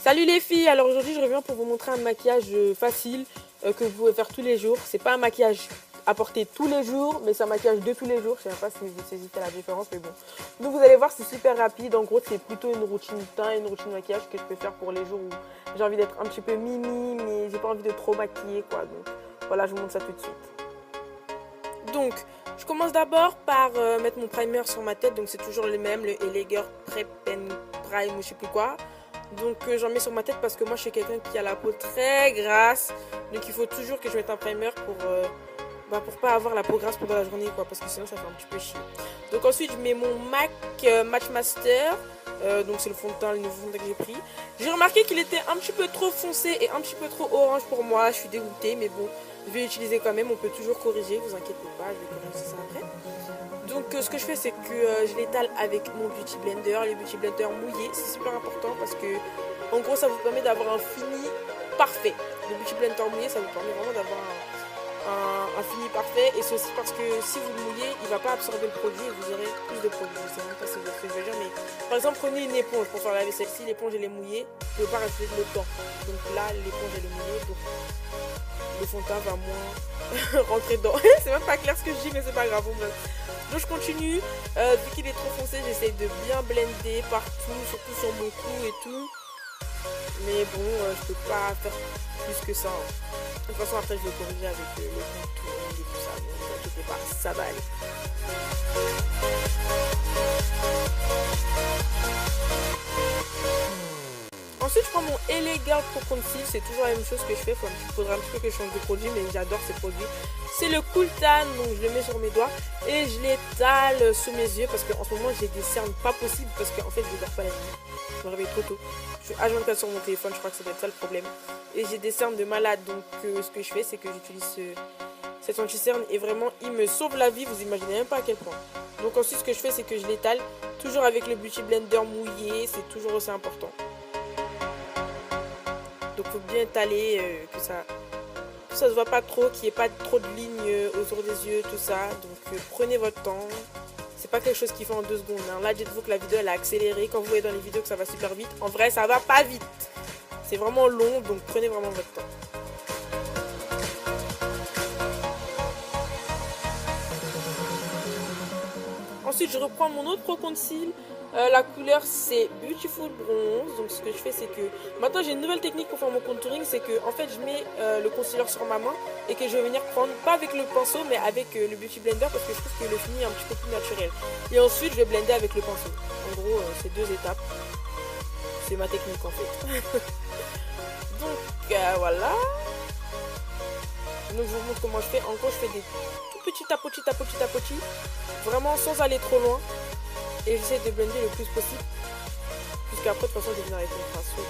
Salut les filles, alors aujourd'hui je reviens pour vous montrer un maquillage facile que vous pouvez faire tous les jours. C'est pas un maquillage à porter tous les jours, mais c'est un maquillage de tous les jours. Je sais pas si vous saisissez la différence, mais bon. Donc vous allez voir, c'est super rapide. En gros, c'est plutôt une routine teint et une routine maquillage que je peux faire pour les jours où j'ai envie d'être un petit peu mimi, mais j'ai pas envie de trop maquiller quoi. Donc voilà, je vous montre ça tout de suite. Donc, je commence d'abord par mettre mon primer sur ma tête. Donc c'est toujours le même, le Eleger Prep and Prime ou je sais plus quoi. Donc j'en mets sur ma tête parce que moi je suis quelqu'un qui a la peau très grasse. Donc il faut toujours que je mette un primer pour pas avoir la peau grasse pendant la journée quoi. Parce que sinon ça fait un petit peu chier. Donc ensuite je mets mon MAC Match Master. Donc c'est le fond de teint, le nouveau fond de teint que j'ai pris. J'ai remarqué qu'il était un petit peu trop foncé et un petit peu trop orange pour moi. Je suis dégoûtée mais bon, je vais l'utiliser quand même. On peut toujours corriger, vous inquiétez pas, je vais corriger ça après. Donc ce que je fais c'est que je l'étale avec mon Beauty Blender, les Beauty Blender mouillés, c'est super important parce que en gros ça vous permet d'avoir un fini parfait. Le Beauty Blender mouillé ça vous permet vraiment d'avoir un fini parfait et c'est aussi parce que si vous le mouillez il ne va pas absorber le produit et vous aurez plus de produit. Je sais même pas si vous voyez ce que je veux dire mais par exemple prenez une éponge pour faire la vaisselle, si l'éponge elle est mouillée, vous ne pouvez pas rajouter de l'eau dedans. Donc là l'éponge elle est mouillée donc le fond de teint va moins rentrer dedans. C'est même pas clair ce que je dis mais c'est pas grave. Donc je continue, vu qu'il est trop foncé, j'essaye de bien blender partout, surtout sur mon cou et tout. Mais bon, je peux pas faire plus que ça. De toute façon, après je vais corriger avec le contour et tout ça. Donc ne inquiétez pas, ça va aller. Ensuite, je prends mon LA Girl Pro Conceal. C'est toujours la même chose que je fais. Il faudra un petit peu que je change de produit, mais j'adore ces produits. C'est le Cool Tan, donc je le mets sur mes doigts et je l'étale sous mes yeux parce qu'en ce moment j'ai des cernes pas possibles parce qu'en fait je dors pas la nuit. Je me réveille trop tôt. Je suis H24 sur mon téléphone, je crois que ça doit être ça le problème. Et j'ai des cernes de malade, donc ce que je fais c'est que j'utilise cet anti-cerne et vraiment il me sauve la vie, vous imaginez même pas à quel point. Donc ensuite ce que je fais c'est que je l'étale toujours avec le Beauty Blender mouillé, c'est toujours aussi important. Donc faut bien étaler que ça se voit pas trop, qu'il n'y ait pas trop de lignes autour des yeux, tout ça. Donc prenez votre temps. C'est pas quelque chose qui fait en 2 secondes. Hein. Là, dites-vous que la vidéo elle a accéléré. Quand vous voyez dans les vidéos que ça va super vite, en vrai, ça va pas vite. C'est vraiment long, donc prenez vraiment votre temps. Ensuite, je reprends mon autre Pro Conceal. La couleur c'est Beautiful Bronze. Donc ce que je fais c'est que maintenant j'ai une nouvelle technique pour faire mon contouring. C'est que en fait je mets le concealer sur ma main et que je vais venir prendre, pas avec le pinceau mais avec le Beauty Blender parce que je trouve que le fini est un petit peu plus naturel. Et ensuite je vais blender avec le pinceau. En gros c'est 2 étapes. C'est ma technique en fait. Donc voilà. Donc je vous montre comment je fais. En gros je fais des tout petits tapotis. Vraiment sans aller trop loin. Et j'essaie de blender le plus possible. Puisqu'après, de toute façon, je vais venir avec mon pinceau.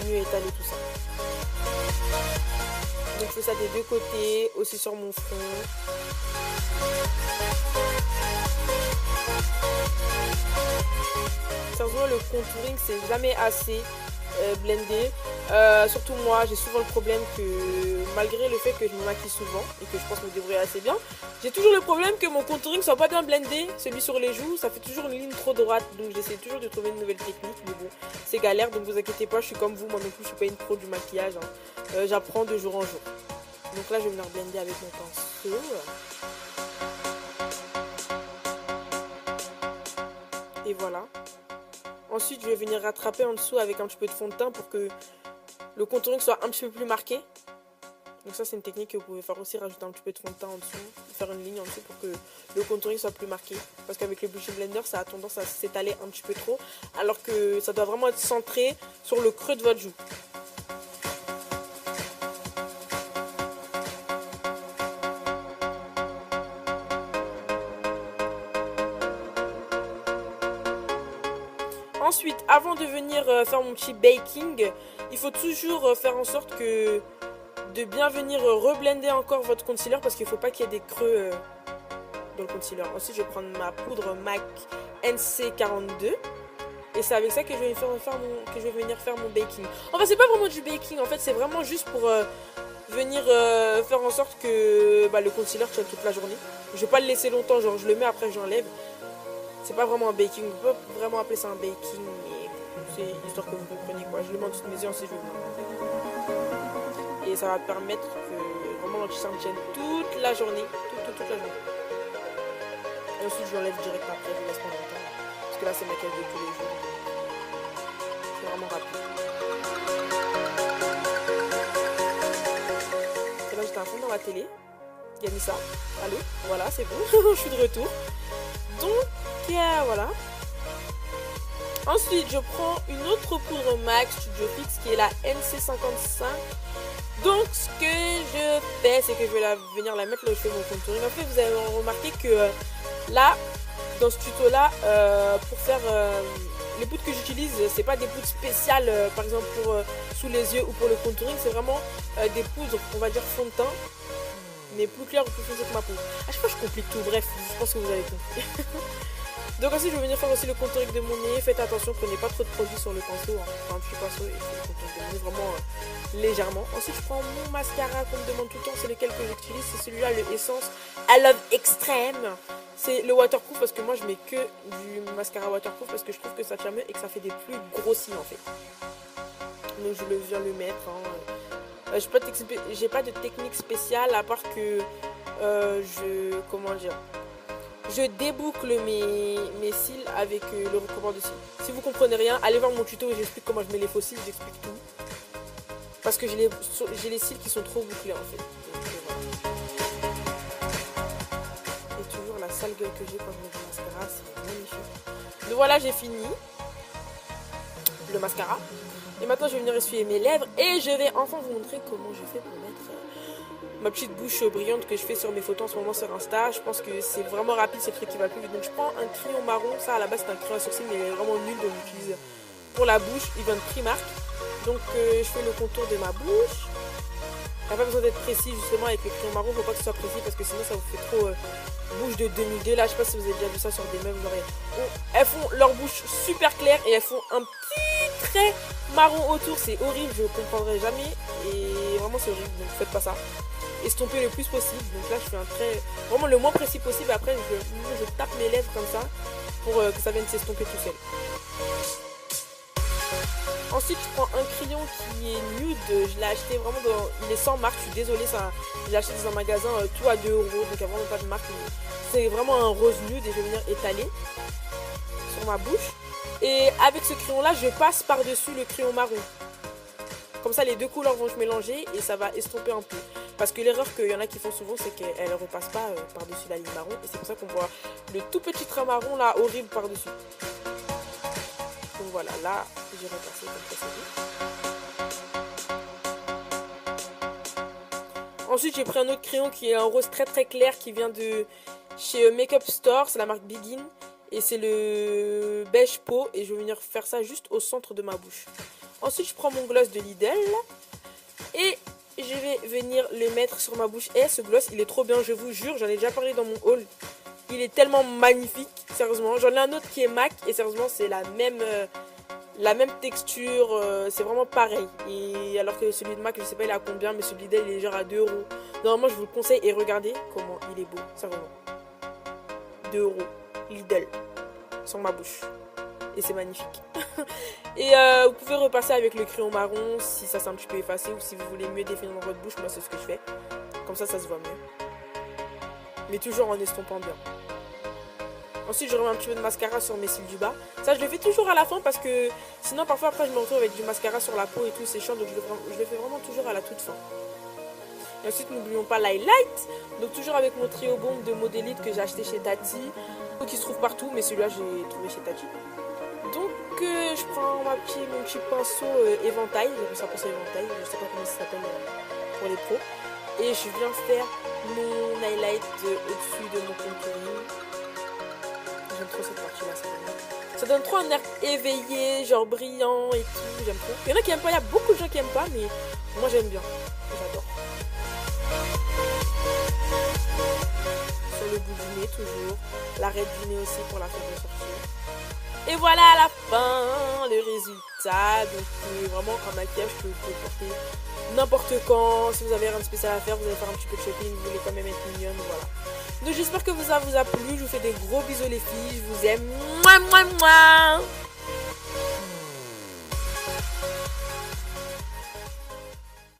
Mieux étaler tout ça. Donc, je fais ça des 2 côtés, aussi sur mon front. Sérieusement, le contouring, c'est jamais assez blendé. Surtout moi, j'ai souvent le problème que malgré le fait que je me maquille souvent et que je pense me débrouiller assez bien, j'ai toujours le problème que mon contouring soit pas bien blendé. Celui sur les joues, ça fait toujours une ligne trop droite. Donc j'essaie toujours de trouver une nouvelle technique. Mais bon, c'est galère, donc vous inquiétez pas, je suis comme vous, moi non plus, je suis pas une pro du maquillage. Hein. J'apprends de jour en jour. Donc là, je vais venir blender avec mon pinceau. Et voilà. Ensuite, je vais venir rattraper en dessous avec un petit peu de fond de teint pour que le contouring soit un petit peu plus marqué. Donc ça, c'est une technique que vous pouvez faire aussi, rajouter un petit peu de fond de teint en dessous, faire une ligne en dessous pour que le contouring soit plus marqué. Parce qu'avec le Beauty Blender, ça a tendance à s'étaler un petit peu trop, alors que ça doit vraiment être centré sur le creux de votre joue. Ensuite, avant de venir faire mon petit baking, il faut toujours faire en sorte que de bien venir reblender encore votre concealer parce qu'il ne faut pas qu'il y ait des creux dans le concealer. Ensuite, je vais prendre ma poudre MAC NC42 et c'est avec ça que je vais venir faire mon baking. Enfin, c'est pas vraiment du baking, en fait, c'est vraiment juste pour venir faire en sorte que le concealer tienne toute la journée. Je vais pas le laisser longtemps, genre je le mets après j'enlève. C'est pas vraiment un baking, on peut pas vraiment appeler ça un baking, mais C'est histoire que vous compreniez quoi. Je le mets en dessous de mes yeux, ensuite je vais. Et ça va permettre que vraiment l'anti-cerne tienne toute la journée. Toute la journée. Et ensuite je l'enlève direct après, je laisse pas longtemps. Parce que là c'est maquillage de tous les jours. C'est vraiment rapide. Et là j'étais à fond dans la télé. Il y a mis ça. Allô, voilà, c'est bon. Je suis de retour. Donc voilà. Ensuite, je prends une autre poudre MAC Studio Fix qui est la NC55. Donc, ce que je fais, c'est que je vais venir la mettre là où je fais mon contouring. En fait, vous avez remarqué que là, dans ce tuto-là, pour faire les poudres que j'utilise, c'est pas des poudres spéciales, par exemple pour sous les yeux ou pour le contouring. C'est vraiment des poudres, on va dire fond de teint, mais plus claires ou plus foncées que ma peau. À chaque fois, je complique tout. Bref, je pense que vous avez compris. Donc ensuite je vais venir faire aussi le contouring de mon nez. Faites attention, prenez pas trop de produits sur le pinceau, hein. Enfin un petit pinceau et le contouring de mon nez vraiment légèrement. Ensuite je prends mon mascara qu'on me demande tout le temps, c'est lequel que j'utilise. C'est celui-là, le Essence I Love Extreme. C'est le waterproof parce que moi je mets que du mascara waterproof parce que je trouve que ça tient mieux et que ça fait des plus grossis en fait. Donc je viens le mettre, hein. J'ai pas de technique spéciale à part que je déboucle mes cils avec le recouvert de cils. Si vous comprenez rien, allez voir mon tuto où j'explique comment je mets les faux cils, j'explique tout. Parce que j'ai les cils qui sont trop bouclés en fait. Donc, et toujours la sale gueule que j'ai quand je mets du mascara, c'est magnifique. Donc voilà, j'ai fini le mascara. Et maintenant je vais venir essuyer mes lèvres et je vais enfin vous montrer comment je fais pour mettre ma petite bouche brillante que je fais sur mes photos en ce moment sur Insta. Je pense que c'est vraiment rapide, c'est le truc qui va le plus vite. Donc je prends un crayon marron, ça à la base c'est un crayon à sourcils mais il est vraiment nul, donc j'utilise pour la bouche, il vient de Primark. Donc je fais le contour de ma bouche. Il n'y a pas besoin d'être précis justement avec le crayon marron, il ne faut pas que ce soit précis parce que sinon ça vous fait trop bouche de 2002. Là je sais pas si vous avez déjà vu ça sur des meufs, elles font leur bouche super claire et elles font un petit trait marron autour, c'est horrible, je ne comprendrai jamais et vraiment c'est horrible, donc faites pas ça. Estomper le plus possible, donc là je fais un trait vraiment le moins précis possible. Après je tape mes lèvres comme ça pour que ça vienne s'estomper tout seul. Ensuite je prends un crayon qui est nude, je l'ai acheté vraiment il est sans marque, je suis désolée, je l'ai acheté dans un magasin tout à 2 €, donc il n'y a vraiment pas de marque, c'est vraiment un rose nude et je vais venir étaler sur ma bouche. Et avec ce crayon là je passe par dessus le crayon marron. Comme ça les deux couleurs vont se mélanger et ça va estomper un peu. Parce que l'erreur qu'il y en a qui font souvent, c'est qu'elles ne repassent pas par-dessus la ligne marron. Et c'est pour ça qu'on voit le tout petit trait marron là, horrible par-dessus. Donc voilà, là, j'ai repassé comme ça. Ensuite, j'ai pris un autre crayon qui est un rose très très clair qui vient de chez Makeup Store. C'est la marque Begin. Et c'est le beige peau. Et je vais venir faire ça juste au centre de ma bouche. Ensuite, je prends mon gloss de Lidl. Et je vais venir le mettre sur ma bouche. Et ce gloss, il est trop bien, je vous jure. J'en ai déjà parlé dans mon haul. Il est tellement magnifique, sérieusement. J'en ai un autre qui est MAC. Et sérieusement, c'est la même texture. C'est vraiment pareil. Et alors que celui de MAC, je sais pas il est à combien. Mais celui d'elle, il est genre à 2 €. Normalement, je vous le conseille. Et regardez comment il est beau, sérieusement. 2 €. Lidl. Sur ma bouche. Et c'est magnifique. Et vous pouvez repasser avec le crayon marron si ça s'est un petit peu effacé ou si vous voulez mieux définir dans votre bouche. Moi c'est ce que je fais. Comme ça se voit mieux. Mais toujours en estompant bien. Ensuite je remets un petit peu de mascara sur mes cils du bas. Ça je le fais toujours à la fin parce que sinon parfois après je me retrouve avec du mascara sur la peau et tout, c'est chiant. Donc je le fais vraiment toujours à la toute fin. Et ensuite n'oublions pas l'highlight. Donc toujours avec mon trio bombe de Modélite que j'ai acheté chez Tati. Qui se trouve partout mais celui-là j'ai trouvé chez Tati. Donc je prends mon petit pinceau éventail, j'appelle ça pinceau éventail, je sais pas comment ça s'appelle pour les pros. Et je viens faire mon highlight au-dessus de mon contouring. J'aime trop cette partie-là, ça donne trop un air éveillé, genre brillant et tout, j'aime trop. Il y en a qui aiment pas, il y a beaucoup de gens qui aiment pas, mais moi j'aime bien, j'adore. Sur le bout du nez toujours, l'arête du nez aussi pour la faire ressortir. Et voilà à la fin le résultat. Donc vraiment un maquillage que vous pouvez porter n'importe quand. Si vous avez rien de spécial à faire, vous allez faire un petit peu de shopping, vous voulez quand même être mignonne, voilà. Donc j'espère que ça vous a plu. Je vous fais des gros bisous les filles. Je vous aime. Mouah, mouah, mouah.